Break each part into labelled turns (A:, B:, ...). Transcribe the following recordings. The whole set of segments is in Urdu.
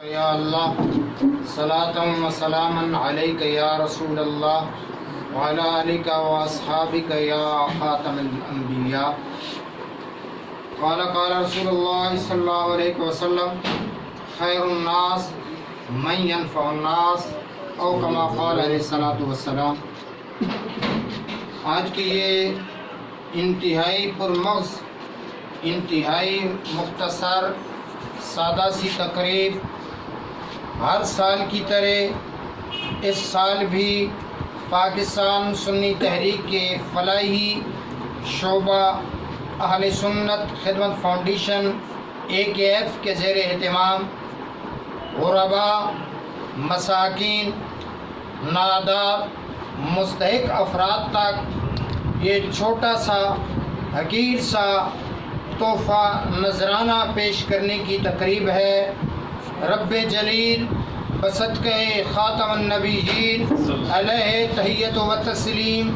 A: یا اللہ صلاۃ و سلاما علیک یا رسول اللہ وعلی آلک و اصحابک یا خاتم الانبیاء۔ قال رسول اللہ صلی اللہ علیہ وسلم خیر الناس من ینفع الناس او کما قال علیہ الصلوۃ والسلام۔ آج کی یہ انتہائی پرمغز، انتہائی مختصر سادہ سی تقریب ہر سال کی طرح اس سال بھی پاکستان سنی تحریک کے فلاحی شعبہ اہل سنت خدمت فاؤنڈیشن AKF کے زیر اہتمام غرباء، مساکین، نادار، مستحق افراد تک یہ چھوٹا سا حقیر سا تحفہ نذرانہ پیش کرنے کی تقریب ہے۔ رب جلیل بصدقہ خاتم النبیین علیہ تحیت و تسلیم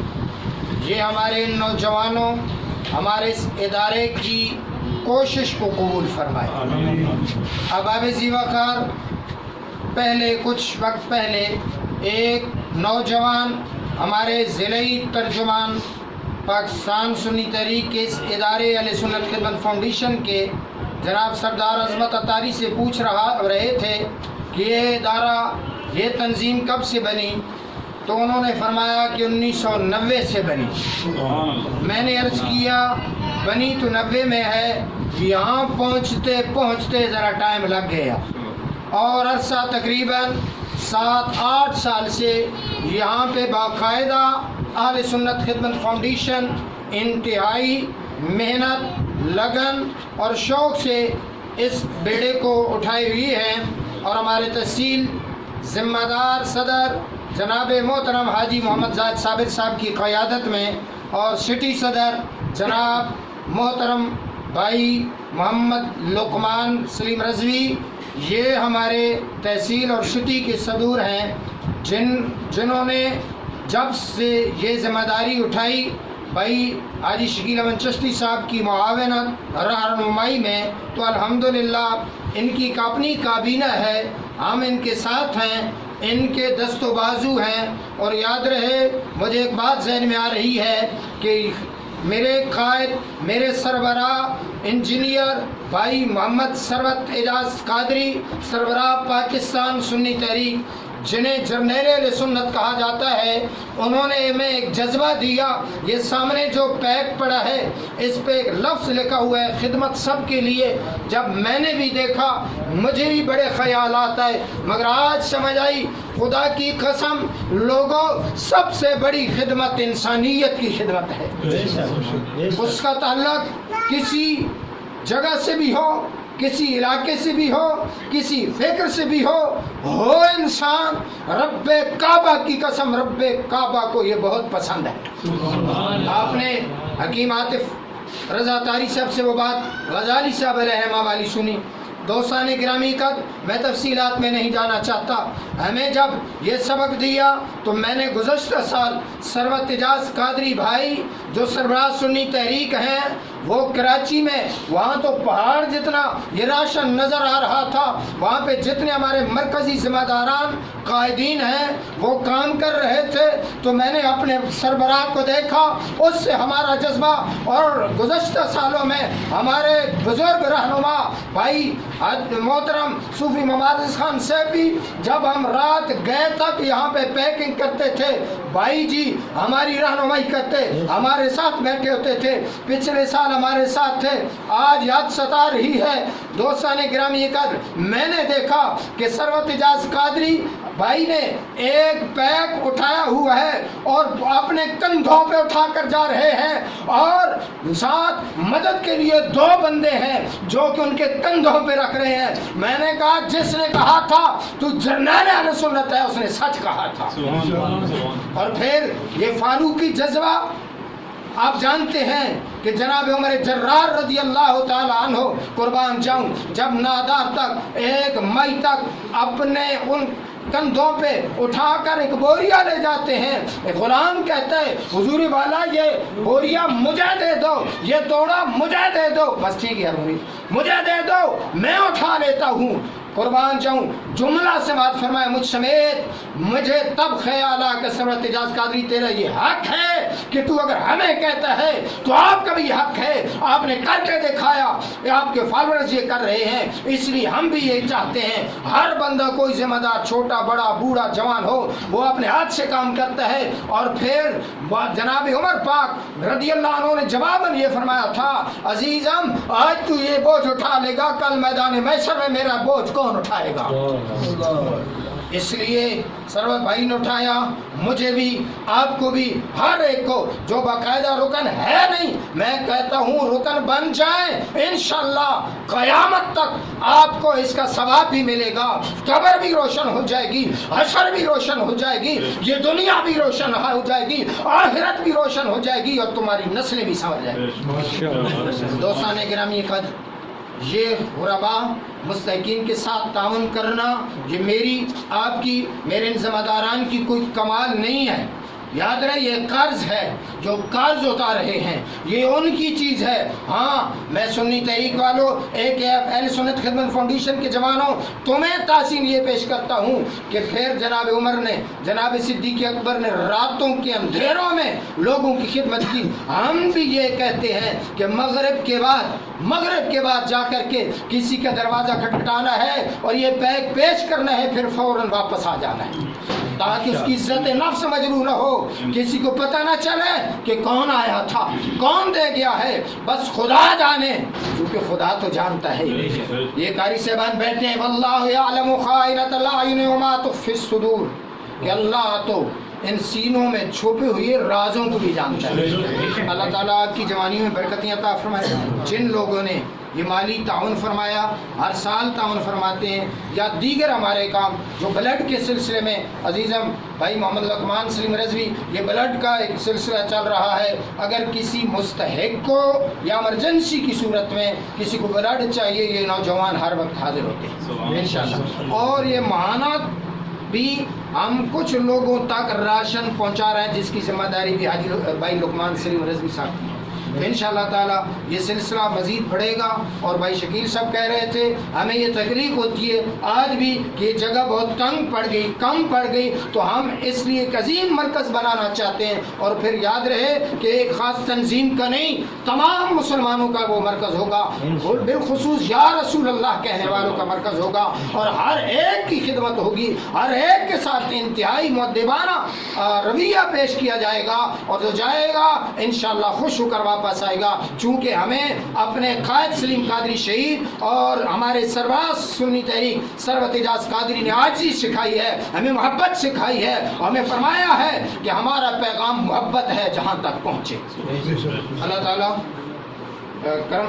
A: یہ ہمارے نوجوانوں، ہمارے اس ادارے کی کوشش کو قبول فرمائے۔ احباب ذی وقار، کچھ وقت پہلے ایک نوجوان ہمارے ضلعی ترجمان پاکستان سنی تحریک کے اس ادارے اہل سنت خدمت فاؤنڈیشن کے جناب سردار عظمت اطاری سے پوچھ رہے تھے کہ یہ ادارہ، یہ تنظیم کب سے بنی؟ تو انہوں نے فرمایا کہ 1990 سے بنی۔ میں نے عرض کیا بنی تو 90 میں ہے، یہاں پہنچتے ذرا ٹائم لگ گیا، اور عرصہ تقریباً 7-8 سال سے یہاں پہ باقاعدہ اہل سنت خدمت فاؤنڈیشن انتہائی محنت، لگن اور شوق سے اس بیڑے کو اٹھائی ہوئی ہے، اور ہمارے تحصیل ذمہ دار صدر جناب محترم حاجی محمد زاہد صابر صاحب کی قیادت میں، اور سٹی صدر جناب محترم بھائی محمد لقمان سلیم رضوی، یہ ہمارے تحصیل اور سٹی کے صدور ہیں، جنہوں نے جب سے یہ ذمہ داری اٹھائی بھائی حاجی شکیل احمد چشتی صاحب کی معاونت رہنمائی میں، تو الحمدللہ ان کی اپنی کابینہ ہے، ہم ان کے ساتھ ہیں، ان کے دست و بازو ہیں۔ اور یاد رہے، مجھے ایک بات ذہن میں آ رہی ہے کہ میرے قائد، میرے سربراہ انجینئر بھائی محمد ثروت اعجاز قادری، سربراہ پاکستان سنی تحریک، جنہیں جرنیل اہل سنت کہا جاتا ہے، انہوں نے ہمیں ایک جذبہ دیا۔ یہ سامنے جو پیک پڑا ہے اس پہ ایک لفظ لکھا ہوا ہے خدمت سب کے لیے۔ جب میں نے بھی دیکھا مجھے بھی بڑے خیالات آئے، مگر آج سمجھ آئی خدا کی قسم لوگوں، سب سے بڑی خدمت انسانیت کی خدمت ہے۔ اس کا تعلق کسی جگہ سے بھی ہو، کسی علاقے سے بھی ہو، کسی فکر سے بھی ہو انسان، رب کعبہ کی قسم رب کعبہ کو یہ بہت پسند ہے۔ آپ نے حکیم عاطف رضا طاری صاحب سے وہ بات غزالی صاحب علیہ رحمہ والی سنی۔ دوستان گرامی قدر، میں تفصیلات میں نہیں جانا چاہتا، ہمیں جب یہ سبق دیا تو میں نے گزشتہ سال ثروت اعجاز قادری بھائی جو سربراہ سنی تحریک ہیں، وہ کراچی میں، وہاں تو پہاڑ جتنا یہ راشن نظر آ رہا تھا، وہاں پہ جتنے ہمارے مرکزی ذمہ داران قائدین ہیں وہ کام کر رہے تھے، تو میں نے اپنے سربراہ کو دیکھا، اس سے ہمارا جذبہ، اور گزشتہ سالوں میں ہمارے بزرگ رہنما بھائی محترم صوفی ممارز خان سیفی، جب ہم رات گئے تک یہاں پہ پیکنگ کرتے تھے، بھائی جی ہماری رہنمائی کرتے، ہمارے ساتھ بیٹھے ہوتے تھے، پچھلے سال ہمارے ساتھ تھے۔ آج یاد ستا رہی ہے دوستان گرامی قدر، میں نے دیکھا کہ ثروت اعجاز قادری بھائی نے ایک پیک اٹھایا ہوا ہے اور اپنے کندھوں پہ اٹھا کر جا رہے ہیں، اور ساتھ مدد کے لیے 2 بندے ہیں جو کہ ان کے کندھوں پہ رکھ رہے ہیں۔ میں نے کہا جس نے کہا تھا تو جرنیل اہل سنت ہے، اس نے سچ کہا تھا۔ اور پھر یہ فاروقی جذبہ، آپ جانتے ہیں کہ جناب عمر جرار رضی اللہ تعالیٰ عنہ قربان جاؤں، جب نادار تک ایک مئی تک اپنے ان کندھوں پہ اٹھا کر ایک بوریا لے جاتے ہیں، ایک غلام کہتا ہے حضور والا یہ بوریا مجھے دے دو، یہ توڑا مجھے دے دو، بس ٹھیک ہے مجھے دے دو میں اٹھا لیتا ہوں۔ قربان جاؤں جملہ سے بات فرمائے مجھ سمیت، مجھے تب خیال آ کہ سرورت اعجاز قادری تیرا یہ حق ہے کہ تو اگر ہمیں کہتا ہے تو آپ کا بھی یہ حق ہے، آپ نے کر کے دکھایا، آپ کے فالورز یہ کر رہے ہیں، اس لیے ہم بھی یہ چاہتے ہیں ہر بندہ کوئی ذمہ دار چھوٹا بڑا بوڑھا جوان ہو وہ اپنے ہاتھ سے کام کرتا ہے۔ اور پھر جناب عمر پاک رضی اللہ عنہ نے جواباً یہ فرمایا تھا عزیزم آج تو یہ بوجھ اٹھا لے گا، کل میدان محشر میں میرا بوجھ کون اٹھائے گا؟ اس لیے سرور بھائی نے اٹھایا، مجھے بھی آپ کو بھی ہر ایک کو جو باقاعدہ رکن ہے نہیں، میں کہتا ہوں رکن بن جائیں، انشاءاللہ قیامت تک آپ کو اس کا ثواب بھی ملے گا، قبر بھی روشن ہو جائے گی، حشر بھی روشن ہو جائے گی، یہ دنیا بھی روشن ہو جائے گی، آخرت بھی روشن ہو جائے گی، اور تمہاری نسلیں بھی سنور جائیں گی۔ دوستان گرامی قدر، یہ غربا مستحقین کے ساتھ تعاون کرنا یہ میری آپ کی میرے ان ذمہ داران کی کوئی کمال نہیں ہے، یاد رہے یہ قرض ہے، جو قرض اٹھا رہے ہیں یہ ان کی چیز ہے۔ ہاں میں سنی تحریک والوں اہل سنت خدمت فاؤنڈیشن کے جوانوں تمہیں تحسین یہ پیش کرتا ہوں کہ پھر جناب عمر نے جناب صدیق اکبر نے راتوں کے اندھیروں میں لوگوں کی خدمت کی، ہم بھی یہ کہتے ہیں کہ مغرب کے بعد جا کر کے کسی کا دروازہ کھٹکھٹانا ہے اور یہ پیک پیش کرنا ہے، پھر فوراً واپس آ جانا ہے تاکہ اس کی عزت نفس مجروح نہ ہو، کسی کو پتہ نہ چلے کہ کون آیا تھا کون دے گیا ہے، بس خدا جانے، کیونکہ خدا تو جانتا ہے۔ یہ قاری صاحبان بیٹھے ہیں واللہ یعلم خائنۃ الاعین وما تخفی الصدور، کہ اللہ تو ان سینوں میں چھپے ہوئے رازوں کو بھی جانتا ہے۔ اللہ تعالیٰ آپ کی جوانی میں برکتیں عطا فرمائے۔ جن لوگوں نے یہ مالی تعاون فرمایا، ہر سال تعاون فرماتے ہیں، یا دیگر ہمارے کام جو بلڈ کے سلسلے میں عزیزم بھائی محمد لقمان سلیم رضوی، یہ بلڈ کا ایک سلسلہ چل رہا ہے، اگر کسی مستحق کو یا ایمرجنسی کی صورت میں کسی کو بلڈ چاہیے یہ نوجوان ہر وقت حاضر ہوتے ہیں انشاءاللہ۔ اور یہ ماہانہ بھی ہم کچھ لوگوں تک راشن پہنچا رہے ہیں جس کی ذمہ داری بھی حاجی بھائی لقمان سلیم رضوی صاحب کی ہے۔ انشاءاللہ تعالیٰ یہ سلسلہ مزید بڑھے گا۔ اور بھائی شکیل صاحب کہہ رہے تھے ہمیں یہ تکلیف ہوتی ہے آج بھی کہ یہ جگہ بہت تنگ پڑ گئی کم پڑ گئی، تو ہم اس لیے ایک عظیم مرکز بنانا چاہتے ہیں، اور پھر یاد رہے کہ ایک خاص تنظیم کا نہیں تمام مسلمانوں کا وہ مرکز ہوگا، اور بالخصوص یا رسول اللہ کہنے والوں کا مرکز ہوگا، اور ہر ایک کی خدمت ہوگی، ہر ایک کے ساتھ انتہائی مؤدبانہ رویہ پیش کیا جائے گا، اور جو جائے گا انشاءاللہ خوش ہو کر واپس آئے گا، چونکہ ہمیں اپنے قائد سلیم قادری شہید اور ہمارے سربراہ سنی تحریک سرورت اعجاز قادری نے عاجزی سکھائی ہے، ہمیں محبت سکھائی ہے، اور ہمیں فرمایا ہے کہ ہمارا پیغام محبت ہے جہاں تک پہنچے۔ اللہ تعالیٰ کرم